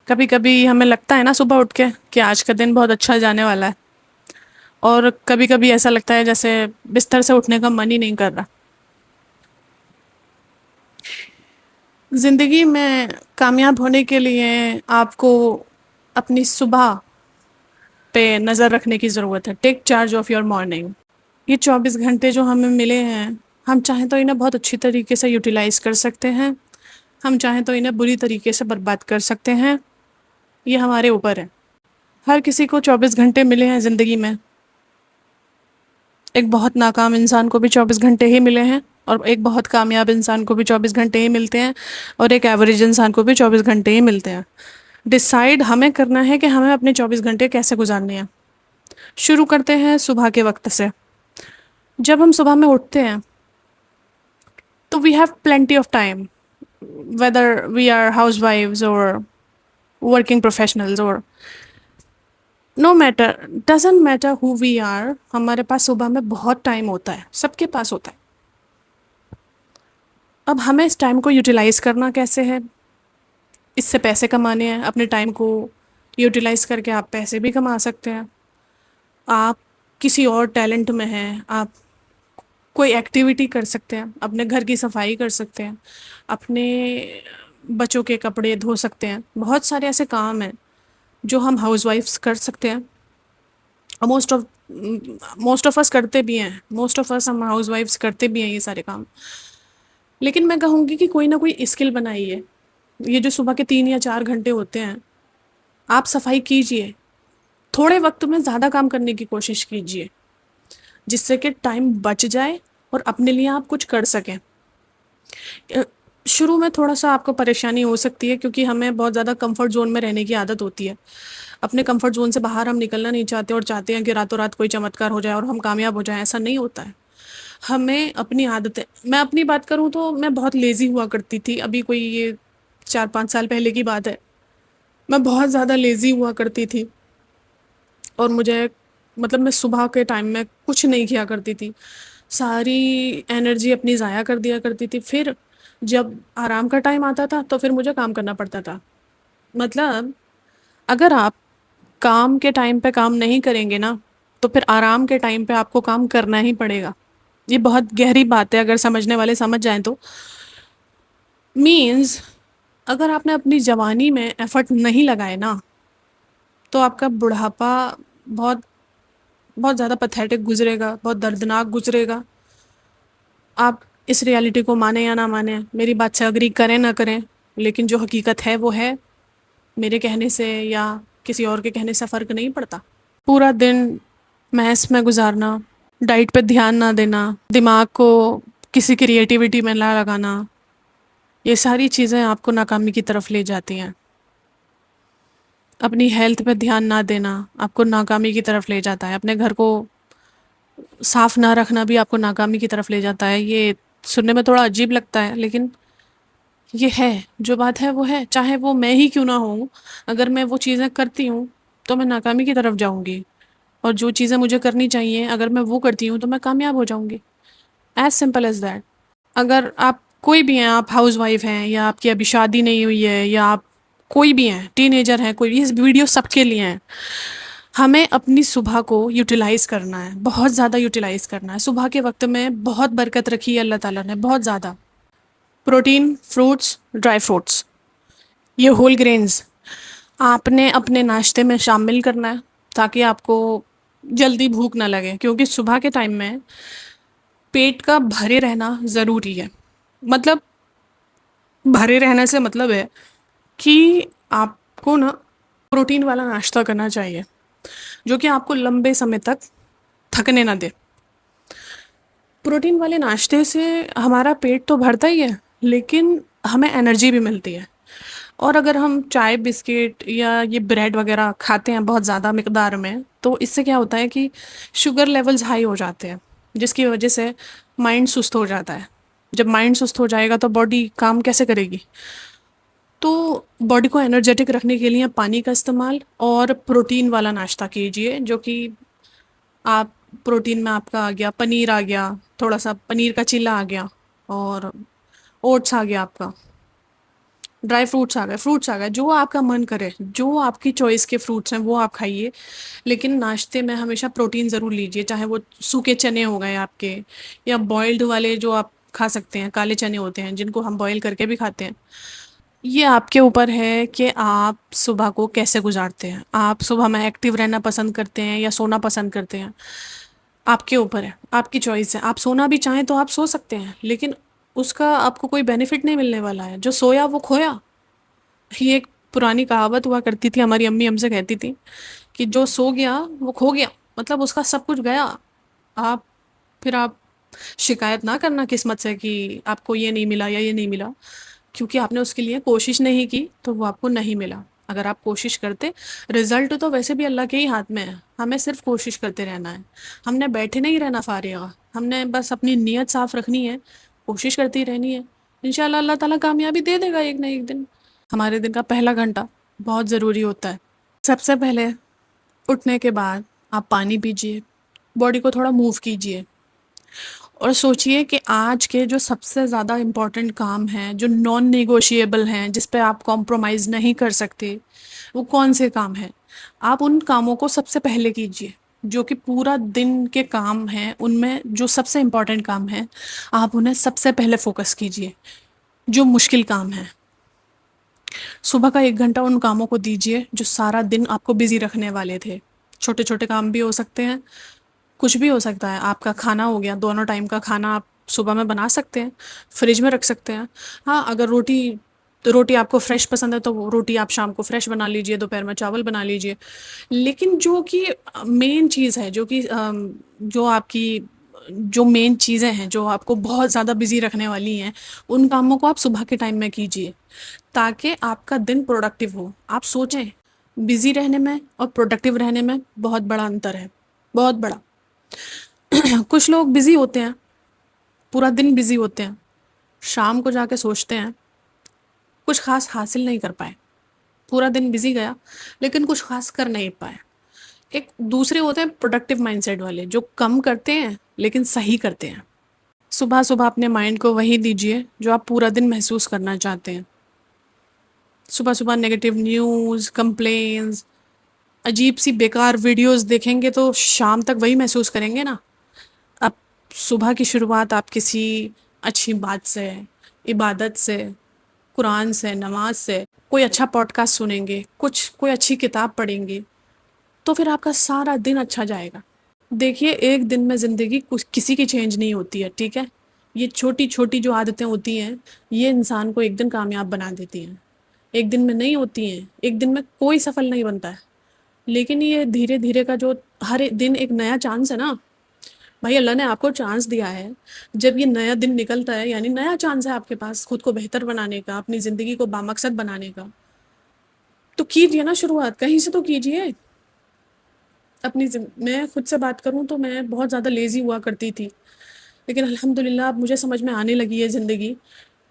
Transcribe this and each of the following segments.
کبھی کبھی ہمیں لگتا ہے نا صبح اٹھ کے کہ آج کا دن بہت اچھا جانے والا ہے، اور کبھی کبھی ایسا لگتا ہے جیسے بستر سے اٹھنے کا من ہی نہیں کر رہا۔ زندگی میں کامیاب ہونے کے لیے آپ کو اپنی صبح پہ نظر رکھنے کی ضرورت ہے۔ Take charge of your morning. یہ 24 گھنٹے جو ہمیں ملے ہیں، ہم چاہیں تو انہیں بہت اچھی طریقے سے یوٹیلائز کر سکتے ہیں، ہم چاہیں تو انہیں بری طریقے سے برباد کر سکتے ہیں۔ یہ ہمارے اوپر ہے۔ ہر کسی کو 24 گھنٹے ملے ہیں زندگی میں۔ ایک بہت ناکام انسان کو بھی 24 گھنٹے ہی ملے ہیں، اور ایک بہت کامیاب انسان کو بھی 24 گھنٹے ہی ملتے ہیں، اور ایک ایوریج انسان کو بھی 24 گھنٹے ہی ملتے ہیں۔ ڈیسائیڈ ہمیں کرنا ہے کہ ہمیں اپنے 24 گھنٹے کیسے گزارنے ہیں۔ شروع کرتے ہیں صبح کے وقت سے۔ جب ہم صبح میں اٹھتے ہیں تو we have plenty of time, whether we are ہاؤس وائفز اور ورکنگ پروفیشنلز، اور no matter, doesn't matter who we are, ہمارے پاس صبح میں بہت ٹائم ہوتا ہے، سب کے پاس ہوتا ہے۔ اب ہمیں اس ٹائم کو یوٹیلائز کرنا کیسے ہے؟ اس سے پیسے کمانے ہیں۔ اپنے ٹائم کو یوٹیلائز کر کے آپ پیسے بھی کما سکتے ہیں۔ آپ کسی اور ٹیلنٹ میں ہیں، آپ کوئی ایکٹیویٹی کر سکتے ہیں، اپنے گھر کی صفائی کر سکتے ہیں، اپنے بچوں کے کپڑے دھو سکتے ہیں۔ بہت سارے ایسے کام ہیں جو ہم ہاؤس وائفس کر سکتے ہیں، اور موسٹ آف اس کرتے بھی ہیں، موسٹ آف اس ہم ہاؤس وائفس کرتے بھی ہیں یہ سارے کام۔ لیکن میں کہوں گی کہ کوئی نہ کوئی اسکل بنائیے۔ یہ جو صبح کے 3 یا 4 گھنٹے ہوتے ہیں، آپ صفائی کیجئے، تھوڑے وقت میں زیادہ کام کرنے کی کوشش کیجئے، جس سے کہ ٹائم بچ جائے اور اپنے لیے آپ کچھ کر سکیں۔ شروع میں تھوڑا سا آپ کو پریشانی ہو سکتی ہے، کیونکہ ہمیں بہت زیادہ کمفرٹ زون میں رہنے کی عادت ہوتی ہے۔ اپنے کمفرٹ زون سے باہر ہم نکلنا نہیں چاہتے، اور چاہتے ہیں کہ راتوں رات کوئی چمتکار ہو جائے اور ہم کامیاب ہو جائیں۔ ایسا نہیں ہوتا ہے۔ ہمیں اپنی عادتیں، میں اپنی بات کروں تو میں بہت لیزی ہوا کرتی تھی، ابھی کوئی یہ 4 5 سال پہلے کی بات ہے۔ میں بہت زیادہ لیزی ہوا کرتی تھی، اور مجھے مطلب میں صبح کے ٹائم میں کچھ نہیں کیا کرتی تھی، ساری انرجی اپنی ضائع کر دیا کرتی تھی۔ پھر جب آرام کا ٹائم آتا تھا تو پھر مجھے کام کرنا پڑتا تھا۔ مطلب اگر آپ کام کے ٹائم پہ کام نہیں کریں گے نا، تو پھر آرام کے ٹائم پہ آپ کو کام کرنا ہی پڑے گا۔ یہ بہت گہری بات ہے، اگر سمجھنے والے سمجھ جائیں تو۔ مینز اگر آپ نے اپنی جوانی میں ایفرٹ نہیں لگائے نا، تو آپ کا بڑھاپا بہت بہت زیادہ پتھیٹک گزرے گا، بہت دردناک گزرے گا۔ آپ اس ریالٹی کو مانیں یا نہ مانیں، میری بات سے اگری کریں نہ کریں، لیکن جو حقیقت ہے وہ ہے۔ میرے کہنے سے یا کسی اور کے کہنے سے فرق نہیں پڑتا۔ پورا دن محض میں گزارنا، ڈائٹ پہ دھیان نہ دینا، دماغ کو کسی کریٹیوٹی میں نہ لگانا، یہ ساری چیزیں آپ کو ناکامی کی طرف لے جاتی ہیں۔ اپنی ہیلتھ پہ دھیان نہ دینا آپ کو ناکامی کی طرف لے جاتا ہے۔ اپنے گھر کو صاف نہ رکھنا بھی آپ کو ناکامی کی طرف لے جاتا ہے۔ یہ سننے میں تھوڑا عجیب لگتا ہے، لیکن یہ ہے، جو بات ہے وہ ہے۔ چاہے وہ میں ہی کیوں نہ ہوں، اگر میں وہ چیزیں کرتی ہوں تو میں ناکامی کی طرف جاؤں گی، اور جو چیزیں مجھے کرنی چاہیے اگر میں وہ کرتی ہوں تو میں کامیاب ہو جاؤں گی۔ As simple as that. اگر آپ کوئی بھی ہیں، آپ ہاؤس وائف ہیں، یا آپ کی ابھی شادی نہیں ہوئی ہے، یا آپ کوئی بھی ہیں، ٹین ایجر ہیں، کوئی بھی، اس ویڈیو سب کے لیے ہیں۔ ہمیں اپنی صبح کو یوٹیلائز کرنا ہے، بہت زیادہ یوٹیلائز کرنا ہے۔ صبح کے وقت میں بہت برکت رکھی ہے اللہ تعالیٰ نے، بہت زیادہ۔ پروٹین، فروٹس، ڈرائی فروٹس، یہ ہول گرینز آپ نے اپنے ناشتے میں شامل کرنا ہے، تاکہ آپ کو جلدی بھوک نہ لگے، کیونکہ صبح کے ٹائم میں پیٹ کا بھرے رہنا ضروری ہے۔ مطلب بھرے رہنے سے مطلب ہے کہ آپ کو نا پروٹین والا ناشتہ کرنا چاہیے، جو کہ آپ کو لمبے سمے تک تھکنے نہ دے۔ پروٹین والے ناشتے سے ہمارا پیٹ تو بھرتا ہی ہے، لیکن ہمیں انرجی بھی ملتی ہے۔ اور اگر ہم چائے بسکٹ یا یہ بریڈ وغیرہ کھاتے ہیں بہت زیادہ مقدار میں، تو اس سے کیا ہوتا ہے کہ شوگر لیولز ہائی ہو جاتے ہیں، جس کی وجہ سے مائنڈ سست ہو جاتا ہے۔ جب مائنڈ سست ہو جائے گا تو باڈی کام کیسے کرے گی؟ تو باڈی کو انرجیٹک رکھنے کے لیے پانی کا استعمال اور پروٹین والا ناشتہ کیجئے، جو کہ آپ پروٹین میں آپ کا آ گیا پنیر، آ گیا تھوڑا سا پنیر کا چیلا، آ گیا، اور اوٹس آ گیا آپ کا، ڈرائی فروٹس آ گئے، جو آپ کا من کرے، جو آپ کی چوائس کے فروٹس ہیں وہ آپ کھائیے، لیکن ناشتے میں ہمیشہ پروٹین ضرور لیجیے، چاہے وہ سوکھے چنے ہو گئے آپ کے، یا بوائلڈ والے جو آپ کھا سکتے ہیں، کالے چنے ہوتے ہیں جن کو ہم بوائل کر کے بھی کھاتے ہیں۔ یہ آپ کے اوپر ہے کہ آپ صبح کو کیسے گزارتے ہیں، آپ صبح میں ایکٹیو رہنا پسند کرتے ہیں یا سونا پسند کرتے ہیں، آپ کے اوپر ہے، آپ کی چوائس ہے۔ آپ سونا بھی چاہیں تو آپ سو سکتے ہیں، لیکن اس کا آپ کو کوئی بینیفٹ نہیں ملنے والا ہے، جو سویا وہ کھویا۔ یہ ایک پرانی کہاوت ہوا کرتی تھی، ہماری امی ہم سے کہتی تھی کہ جو سو گیا وہ کھو گیا، مطلب اس کا سب کچھ گیا۔ آپ پھر آپ شکایت نہ کرنا قسمت سے کہ آپ کو یہ نہیں ملا یا یہ نہیں ملا، کیونکہ آپ نے اس کے لیے کوشش نہیں کی تو وہ آپ کو نہیں ملا۔ اگر آپ کوشش کرتے، رزلٹ تو ویسے بھی اللہ کے ہی ہاتھ میں ہے، ہمیں صرف کوشش کرتے رہنا ہے۔ ہم نے بیٹھے نہیں رہنا فارغ، ہم نے بس اپنی نیت صاف رکھنی ہے، کوشش کرتی رہنی ہے، انشاءاللہ اللہ تعالیٰ کامیابی دے دے گا ایک نہ ایک دن۔ ہمارے دن کا پہلا گھنٹہ بہت ضروری ہوتا ہے۔ سب سے پہلے اٹھنے کے بعد آپ پانی پیجئے، باڈی کو تھوڑا موو کیجئے، اور سوچئے کہ آج کے جو سب سے زیادہ امپورٹنٹ کام ہیں، جو نان نیگوشیبل ہیں، جس پہ آپ کمپرومائز نہیں کر سکتے، وہ کون سے کام ہیں۔ آپ ان کاموں کو سب سے پہلے کیجئے، جو کہ پورا دن کے کام ہیں، ان میں جو سب سے امپورٹنٹ کام ہیں آپ انہیں سب سے پہلے فوکس کیجئے۔ جو مشکل کام ہیں، صبح کا 1 گھنٹہ ان کاموں کو دیجئے جو سارا دن آپ کو بزی رکھنے والے تھے۔ چھوٹے چھوٹے کام بھی ہو سکتے ہیں، کچھ بھی ہو سکتا ہے۔ آپ کا کھانا ہو گیا، دونوں ٹائم کا کھانا آپ صبح میں بنا سکتے ہیں، فریج میں رکھ سکتے ہیں۔ ہاں، اگر روٹی آپ کو فریش پسند ہے تو وہ روٹی آپ شام کو فریش بنا لیجئے، دوپہر میں چاول بنا لیجئے۔ لیکن جو کہ مین چیز ہے، جو آپ کی جو مین چیزیں ہیں جو آپ کو بہت زیادہ بزی رکھنے والی ہیں، ان کاموں کو آپ صبح کے ٹائم میں کیجئے، تاکہ آپ کا دن پروڈکٹیو ہو۔ آپ سوچیں، بزی رہنے میں اور پروڈکٹیو رہنے میں بہت بڑا انتر ہے، بہت بڑا۔ کچھ لوگ بزی ہوتے ہیں، پورا دن بزی ہوتے ہیں، شام کو جا کے سوچتے ہیں کچھ خاص حاصل نہیں کر پائے، پورا دن بزی گیا لیکن کچھ خاص کر نہیں پائے۔ ایک دوسرے ہوتے ہیں پروڈکٹیو مائنڈ سیٹ والے، جو کم کرتے ہیں لیکن صحیح کرتے ہیں۔ صبح صبح اپنے مائنڈ کو وہی دیجئے جو آپ پورا دن محسوس کرنا چاہتے ہیں۔ صبح صبح نیگیٹیو نیوز، کمپلینز، عجیب سی بیکار ویڈیوز دیکھیں گے تو شام تک وہی محسوس کریں گے نا۔ اب صبح کی شروعات آپ کسی اچھی بات سے، عبادت سے، قرآن سے، نماز سے، کوئی اچھا پوڈ کاسٹ سنیں گے، کوئی اچھی کتاب پڑھیں گے، تو پھر آپ کا سارا دن اچھا جائے گا۔ دیکھیے، ایک دن میں زندگی کسی کی چینج نہیں ہوتی ہے، ٹھیک ہے؟ یہ چھوٹی چھوٹی جو عادتیں ہوتی ہیں، یہ انسان کو ایک دن کامیاب بنا دیتی ہیں۔ ایک دن میں نہیں ہوتی ہیں، ایک دن میں کوئی سفل نہیں بنتا ہے، لیکن یہ دھیرے دھیرے کا جو ہر دن ایک نیا چانس ہے نا، بھائی اللہ نے آپ کو چانس دیا ہے، جب یہ نیا دن نکلتا ہے یعنی نیا چانس ہے آپ کے پاس خود کو بہتر بنانے کا، اپنی زندگی کو بامقصد بنانے کا، تو کیجئے نا شروعات، کہیں سے تو کیجئے۔ میں خود سے بات کروں تو میں بہت زیادہ لیزی ہوا کرتی تھی، لیکن الحمدللہ اب مجھے سمجھ میں آنے لگی ہے زندگی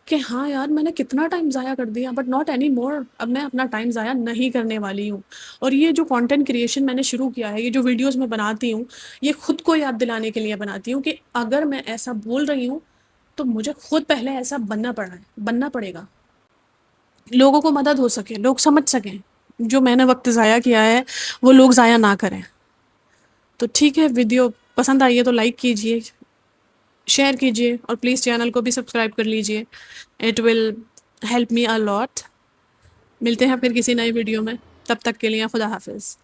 کہ ہاں یار، میں نے کتنا ٹائم ضائع کر دیا، بٹ ناٹ اینی مور۔ اب میں اپنا ٹائم ضائع نہیں کرنے والی ہوں، اور یہ جو کانٹینٹ کریشن میں نے شروع کیا ہے، یہ جو ویڈیوز میں بناتی ہوں، یہ خود کو یاد دلانے کے لیے بناتی ہوں کہ اگر میں ایسا بول رہی ہوں تو مجھے خود پہلے ایسا بننا پڑے گا، لوگوں کو مدد ہو سکے، لوگ سمجھ سکیں، جو میں نے وقت ضائع کیا ہے وہ لوگ ضائع نہ کریں۔ تو ٹھیک ہے، ویڈیو پسند آئی ہے تو لائک کیجئے، شیئر کیجئے، اور پلیز چینل کو بھی سبسکرائب کر لیجئے۔ اٹ ول ہیلپ می اے لاٹ۔ ملتے ہیں پھر کسی نئی ویڈیو میں، تب تک کے لیے خدا حافظ۔